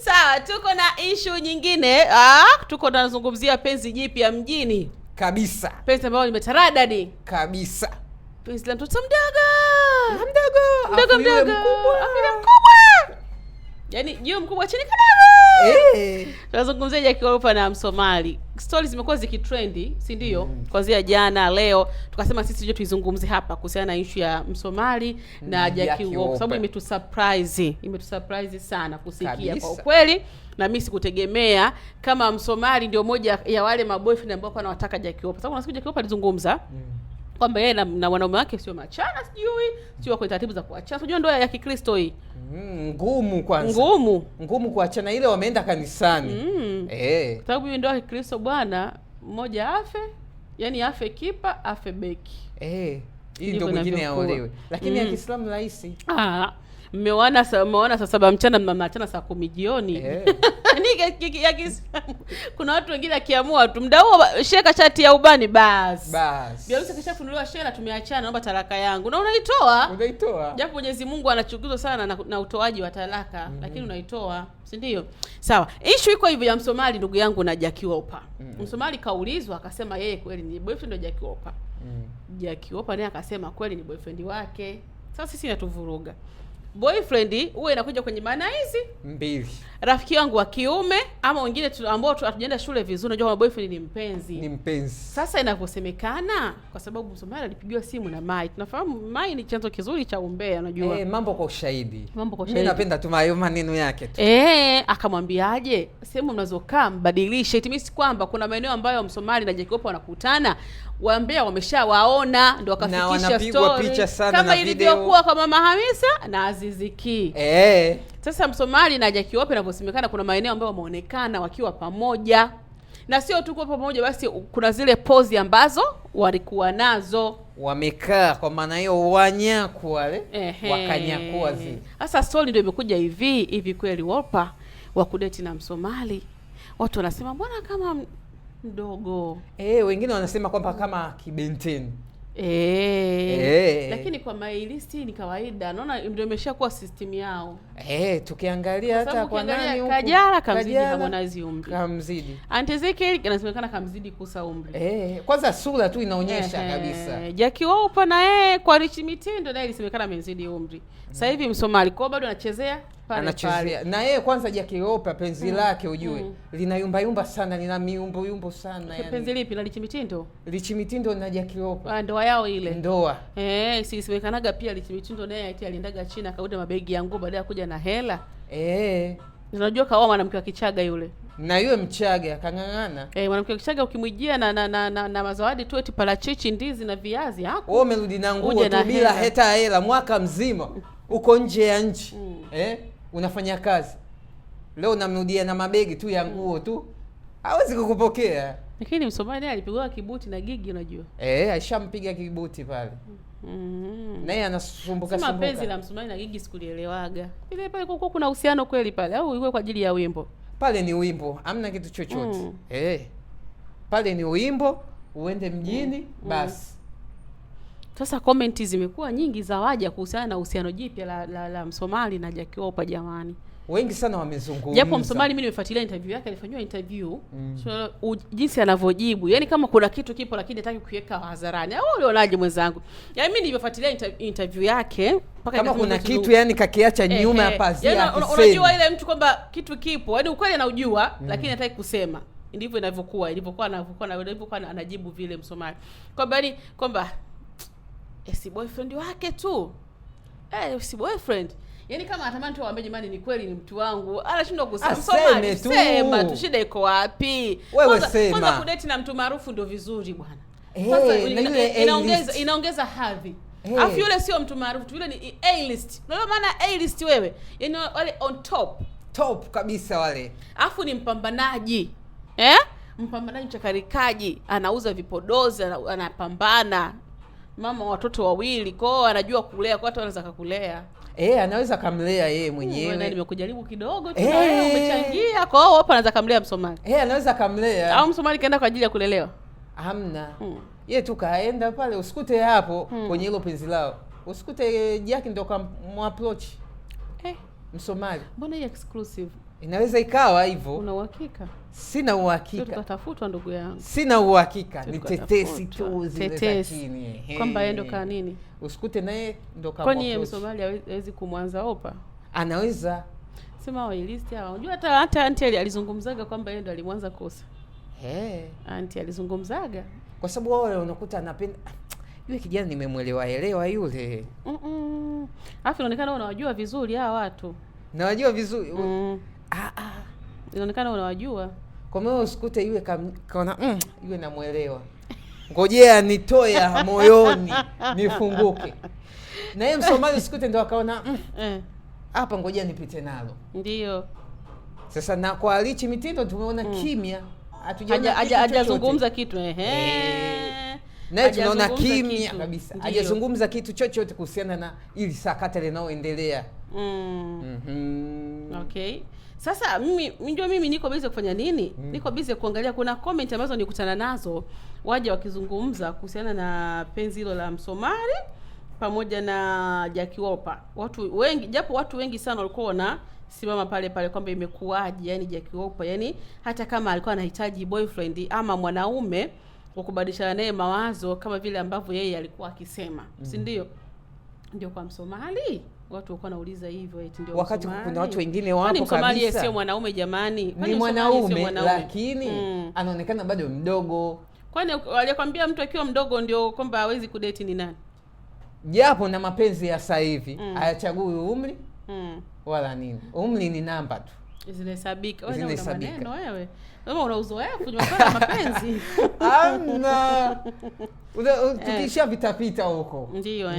Sawa, tuko na issue nyingine. Tuko tunazungumzia penzi jipya mjini. Kabisa. Penzi ambalo limetaradadi. Kabisa. Penzi la mtoto mdogo. Mdogo. Mkubwa. Yaani juu mkubwa chini kidogo. Tunazungumzia Jackie Wolper na Msomali. Stories zimekuwa zikitrendi, si ndio? Kuanzia jana, leo tukasema sisi je tuizungumzie hapa kuhusiana na issue ya Msomali na Jackie Wolper kwa sababu imetusurprise sana kusikia kabisa. Kwa kweli na mimi sikutegemea kama Msomali ndio moja ya wale maboyfriend ambao wanawataka Jackie Wolper. Sababu unasikia Jackie Wolper alizungumza kwamba yeye na wanaume wake sio machana, sio kwa taratibu za kuachana. Unajua ndoa ya Kikristo hii ngumu kwanza. Ngumu kuachana, ile wameenda kanisani. Sababu hiyo ndoa ya Kikristo bwana, mmoja afe, yani afe kipa, afe beki. Hii ndio mwingine aolewe. Lakini ya Kiislamu rahisi. Mmeona saa 7 mchana mnamachana saa 10 jioni. Kuna watu wengine akiamua tu muda huo sheka chati ya ubani basi. Biarusi kishafunuliwa shela, tumeachana, naomba talaka yangu. Na unaitoa. Japo Mwenyezi Mungu anachukizwa sana na utoaji wa talaka, lakini unaitoa, si ndio? Sawa. Issue iko hivyo ya Msomali ndugu yangu na Jackie Wolper. Msomali kaulizwa akasema yeye kweli ni boyfriend wa Jackie Wolper. Jackie Wolper naye akasema kweli ni boyfriend wake. Sasa sisi natuvuruga. Boyfriend huwa inakuja kwenye maana hizi mbili. Rafiki yangu wa kiume ama wengine ambao hatujaenda shule vizuri, unajua kama boyfriend ni mpenzi. Sasa inavyosemekana kwa sababu Msomali alipigiwa simu na Mai. Tunafahamu Mai ni chanzo kizuri cha umbea, unajua. Mambo kwa ushahidi. Mimi napenda tu maneno yake tu. Akamwambiaje? Sehemu mnazokaa mbadilishe. Itimisi kwamba kuna maeneo ambayo Msomali na Jackie Wolper wanakutana, waambia wameshawaona ndio wakafikisha story picha sana kama ilivyokuwa kwa Mama Hamisa na Aziziki. Sasa Msomali na Jackie Wolper inavyosemekana kuna maeneo ambayo wameonekana wakiwa pamoja. Na sio tu kwa pamoja basi, kuna zile pozi ambazo walikuwa nazo. Wamekaa kwa maana hiyo wanyaku wale wakanyakua zile. Sasa story ndio imekuja hivi kweli Wolper wa kudeti na Msomali. Watu wanasema mbona kama mdogo. Wengine wanasema kwamba kama kibenteni. Lakini kwa mailisti ni kawaida. Naona ndio imeshakuwa system yao. Tukiangalia hata kwa nani huko. Kajala kamzidi Harmonize umri. Kamzidi. Aunt Ezekiel inasemekana kamzidi Kusa umri. Kwanza sura tu inaonyesha kabisa. Jackie Wolper na kwa Rich Mitindo naye ilisemekana amezidi umri. Sasa hivi Msomali kwa bado anachezea pale. Na yeye kwanza Jackie Wolper penzi lake ujue lina yumba sana, lina miumbo sana yani. Penzi lipi la Rich Mitindo? Rich Mitindo na Jackie Wolper. Ndoa yao ile. Ndoa. Sisemekanaga pia Rich Mitindo naye ati aliendaga China akauda mabegi ya nguo baada ya kuja na hela. Unajua kaoa mwanamke wa Kichaga yule. Na yule Mchaga kang'ang'ana. Mwanamke wa Kichaga ukimwijia na mazawadi tu eti parachichi, ndizi na viazi hapo. Wewe umerudi na nguo tu bila hela mwaka mzima. Uko nje ya nchi. Unafanya kazi. Leo unamrudia na mabegi tu ya nguo tu. Hawezi kukupokea. Lakini Msomali naye alipigwa kibuti na Gigi unajua. Alishampiga kibuti pale. Naye anasumbuka. Sema penzi la Msomali na Gigi sikulielewaga. Ile pale kuna uhusiano kweli pale au iwe kwa ajili ya wimbo? Pale ni wimbo, hamna kitu chochote. Pale ni wimbo, uende mjini basi. Sasa comment zimekuwa nyingi za waja kuhusiana na uhusiano jipya la Msomali na Jackie Wolper jamani. Wengi sana wamezungumza. Japo Msomali mimi nimefuatilia interview yake, alifanywa interview jinsi anavyojibu. Yaani kama kuna kitu kipo lakini hataki kukiweka hadharani. Au ulionaje mwenzangu? Yaani mimi nimefuatilia interview yake mpaka kama kuna kitu yani kakiacha nyuma ya pazia. Yaani unajua ile mtu kwamba kitu kipo. Yaani ukweli anaujua lakini hataki kusema. Ndivyo ilivyokuwa anajibu vile Msomali. Kwamba si boyfriend wake tu. Si boyfriend. Yaani kama anatamani tu aambie jamani ni kweli ni mtu wangu. Anashindwa kusema. Msomali sema tu, shida iko wapi? Kwanza kudeti na mtu maarufu ndio vizuri bwana. Kwanza inaongeza hadhi. Afu yule sio mtu maarufu, yule ni A-list. Unaona maana A-list wewe? Yaani wale on top kabisa wale. Afu ni mpambanaji. Mpambanaji mchakarikaji, anauza vipodozi, anapambana. Mama watoto wawili, kwao anajua kulea, kwa hata anaweza kukulea. Anaweza kumlea yeye mwenyewe. Na nimekujaribu kidogo tu na wewe umechangia. Kwa hiyo hapa anaweza kumlea Msomali. Anaweza kumlea. Au Msomali kaenda kwa ajili ya kulelewa? Hamna. Yeye tu kaenda pale, usikute hapo kwenye hilo penzi lao. Usikute Jackie ndo approach. Msomali. Mbona hii exclusive? Inaweza ikawa hivyo. Una uhakika? Sina uhakika. Tukatafutwa ndugu yangu. Sina uhakika. Ni tetesi tu zile za chini. Kwamba yeye ndo kaa nini? Usikute naye ndo kama. Kwani yeye Msomali hawezi kumwanza Opa? Anaweza. Sema wa list hawa. Unajua hata auntie alizungumzaga kwamba yeye ndo alimwanza kosa. Auntie alizungumzaga. Kwa sababu wao unakuta anapenda yule kijana nimemwelewa yule. Alafu inaonekana unawajua vizuri hawa watu. Nawajua vizuri. Inaonekana unawajua. Kwa maana usikute yule kaona yule namuelewa. Ngojea nitoe moyoni nifunguke. Na yeye Msomali usikute ndio akaona hapa ngojea nipite nalo. Ndio. Sasa na kwa Lichi Mitindo tumeona kimya. Hajazungumza kitu naye tunaona kimya kabisa. Hajazungumza kitu chochote kuhusiana na ili sakata linaloendelea. Okay. Sasa mimi niko busy kufanya nini? Niko busy kuangalia kuna comment ambazo nikutana nazo waje wakizungumza kuhusiana na penzi hilo la Msomali pamoja na Jackie Wolper. Watu wengi, japo watu wengi sana walikuwa wanasimama pale kwamba imekuaje, yani Jackie Wolper, yani hata kama alikuwa anahitaji boyfriend ama mwanaume wa kubadilishana naye mawazo kama vile ambavyo yeye alikuwa akisema, si ndio? Ndio kwa Msomali watu walikuwa wanauliza hivyo eti ndio wakati Msomali. Kuna watu wengine wapo kabisa. Msomali sio mwanaume jamani. Ni mwanaume lakini anaonekana bado mdogo. Kwani alikwambia mtu akiwa mdogo ndio kwamba hawezi kudate ni nani? Japo na mapenzi ya sasa hivi hayachagui umri wala nini. Umri ni namba tu. Zinahesabika. Wewe una maneno wewe. Kama una uzoefu kwenye masuala ya mapenzi. Hamna. Tukisha vitapita huko. Ndio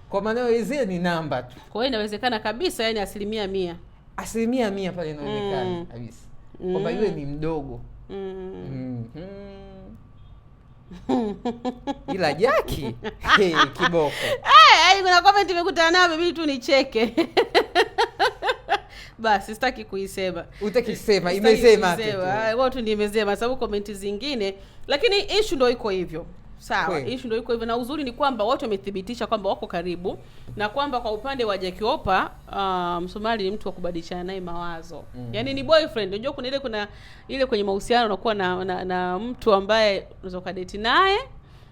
Kwa maana hizi ni namba tu. Kwa hiyo inawezekana kabisa yani 100%. 100% pale inaonekana kabisa. Kwamba yule ni mdogo. Ila Jackie kiboko. Kuna comment imekutana nayo bibi tu nicheke. Basi sitaki kuisema. Utakisema, imesema tu. Watu ndio imesema sababu comment zingine, lakini issue ndio iko hivyo. Sawa, issue ndio iko hivyo na uzuri ni kwamba watu wamethibitisha kwamba wako karibu na kwamba kwa upande wa Jackie Wolper, Msomali ni mtu wa kubadilishana naye mawazo. Yaani ni boyfriend. Unajua kuna ile kwenye mahusiano unakuwa na mtu ambaye unaweza kadate naye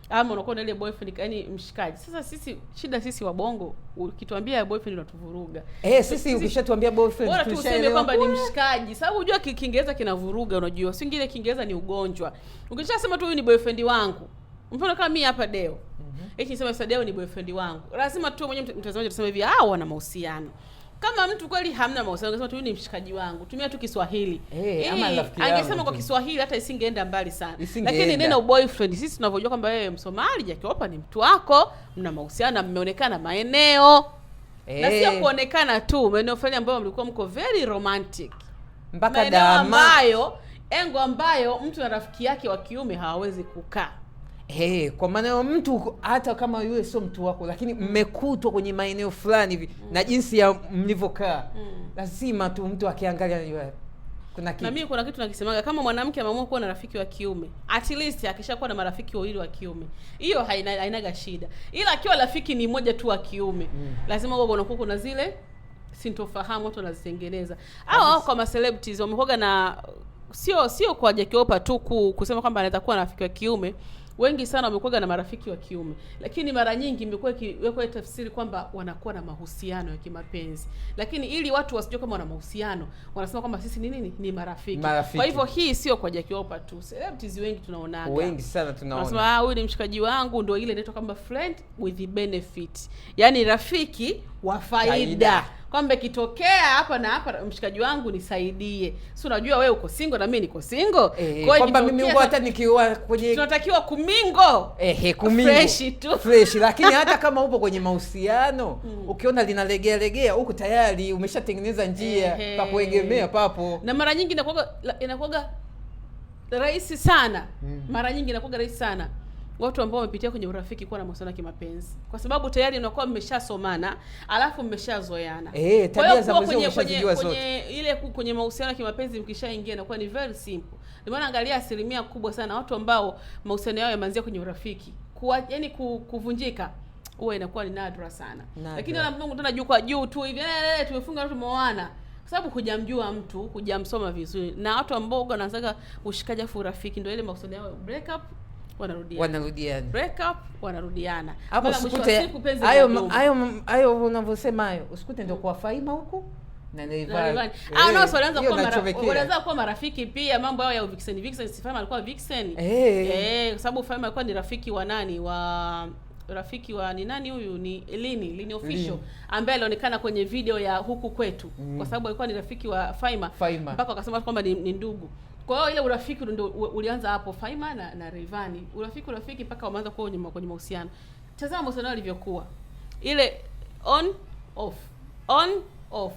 ama unakuwa na ile boyfriend yani mshikaji. Sasa sisi wabongo ukituambia boyfriend unatuvuruga. Sisi ukishatuambia boyfriend bora tuseme kwamba ni mshikaji. Sababu unajua Kiingereza kinavuruga unajua. Si ingine Kiingereza ni ugonjwa. Ukishasema tu huyu ni boyfriend wangu. Mfano kama mimi hapa Deo. Nisema sasa Deo ni boyfriend wangu. Lazima tu mwenyewe mtazamaji tuseme hivi wana mahusiano. Kama mtu kweli hamna mahusiano, ungesema tu ni mshikaji wangu. Tumia tu Kiswahili. Ama rafiki yangu. Angesema kwa Kiswahili hata isingeenda mbali sana. Lakini neno boyfriend sisi tunavyojua kwamba wewe Msomali Jackie Wolper ni mtu wako, mna mahusiano, mmeonekana maeneo. Na sio kuonekana tu, maeneo fulani ambayo mlikuwa mko very romantic. Mpaka dama engo ambayo mtu na rafiki yake wa kiume hawawezi kukaa. Kwa maana mtu hata kama yule sio mtu wako lakini mmekutwa kwenye maeneo fulani hivi na jinsi ya mlivyokaa lazima tu mtu akiangalia anajua kuna kitu. Na mimi kuna kitu nakisemaga kama mwanamke ameamua kuwa na rafiki wa kiume, at least akishakuwa na marafiki wawili wa kiume, hiyo hainaga shida. Ila akiwa rafiki ni mmoja tu wa kiume, lazima wewe unakuwa kuna zile sintofahamu watu wanazitengeneza. Au kwa ma celebrities wamekuwa na sio kwa Jackie Wolper tu kusema kwamba anaweza kuwa na rafiki wa kiume. Wengi sana wamekuwa na marafiki wa kiume, lakini mara nyingi imekuwa ikiwekwa tafsiri kwamba wanakuwa na mahusiano ya kimapenzi. Lakini ili watu wasijue kama wana mahusiano, wanasema kwamba sisi ni nini? Ni marafiki. Kwa hivyo hii sio kwa Jackie Wolper tu. Celebrities wengi tunaonaga. Wengi sana tunaona. Wanasema huyu ni mshikaji wangu, ndio ile inaitwa kama friend with the benefit. Yaani rafiki wa faida. Kwamba kitokea hapa na hapa mshikaji wangu nisaidie. Si unajua wewe uko single na mimi niko single. Kwa kwamba mimi ngo hata nikiwa kwenye tunatakiwa kumingo. Kumingo. Fresh tu. Fresh lakini hata kama upo kwenye mahusiano, ukiona linalegea huko tayari umeshatengeneza njia pa kuegemea papo. Na mara nyingi inakuwa rahisi sana. Mara nyingi inakuwa rahisi sana watu ambao wamepitia kwenye urafiki kuwa na mahusiano ya kimapenzi, kwa sababu tayari unakuwa mmeshasomana alafu mmeshazoeana. Tabia za mzee umeshajijua zote. Kwenye mahusiano ya kimapenzi mkishaingia inakuwa ni very simple. Ndio maana angalia asilimia kubwa sana watu ambao mahusiano yao yameanzia kwenye urafiki yani kuvunjika huwa inakuwa ni nadra sana. Lakini wala mtu tena juu kwa juu tu hivi tumefunga watu tumeoana kwa sababu hujamjua mtu, hujamsoma vizuri. Na watu ambao wanaanza ushikaji afu urafiki, ndio ile maksudi yao, break up wanarudiana, break up wanarudiana. Hapo usikute hayo unavyosema hayo, usikute ndio kwa Faima huko na Rayvanny. Wanaanza kuwa marafiki pia, mambo yao ya Vixen. Si Faima alikuwa Vixen. Kwa sababu Faima alikuwa ni rafiki wa nani? Rafiki wa ni nani huyu? Ni Lini Official, ambaye alionekana kwenye video ya huku kwetu, kwa sababu alikuwa ni rafiki wa Faima. Mpaka wakasema kwamba ni ndugu. Kwa hiyo ile urafiki ndio ulianza hapo, Faima na Rayvanny. Urafiki mpaka wameanza kuwa kwenye mahusiano. Tazama mahusiano yalivyokuwa. Ile on off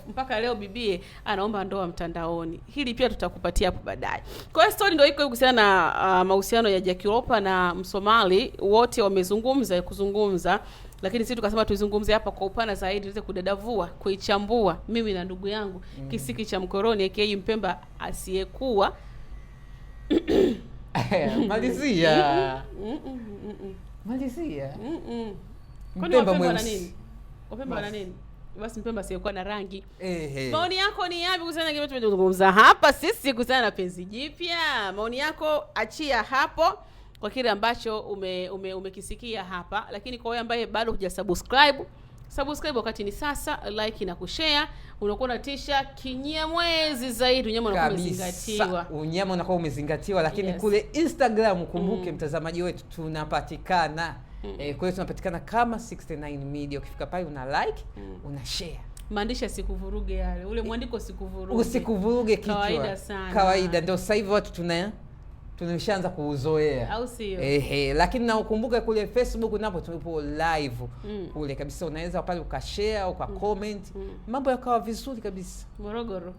mpaka leo bibie anaomba ndoa mtandaoni. Hili pia tutakupatia hapo baadaye. Kwa hiyo story ndio iko kuhusiana na mahusiano ya Jackie Wolper na Msomali. Wote kuzungumza, lakini sisi tukasema tuzungumze hapa kwa upana zaidi, tuweze kudadavua, kuichambua, mimi na ndugu yangu Kisiki cha Mkoroni aka Mpemba asiyekuwa malizia. Mpemba ana nini? Mpemba ana nini? Basi Mpemba asiyekuwa na rangi. Maoni yako ni yapi kuhusiana na kile tumezungumza hapa sisi kuhusiana na penzi jipya? Maoni yako achia hapo kwa kile ambacho umekisikia hapa. Lakini kwa wewe ambaye bado hujasubscribe, wakati ni sasa, like na kushare. Unakuwa unatisha kinyamwezi zaidi, unyama unakuwa umezingatiwa. Unyama unakuwa umezingatiwa, lakini kule Instagram kumbuke mtazamaji wetu tunapatikana. Kwa hiyo tunapatikana kama 69 Media. Ukifika pale una like, una share. Maandishi sikuvuruge yale. Ule mwandiko usikuvuruge kichwa. Kawaida sana. Kawaida ndio sasa hivi watu tumeshaanza kuuzoea. Au sio? Lakini na ukumbuke kule Facebook napo tupo live. Kule kabisa unaweza pale ukashare au ukacomment. Mambo yakawa vizuri kabisa. Morogoro.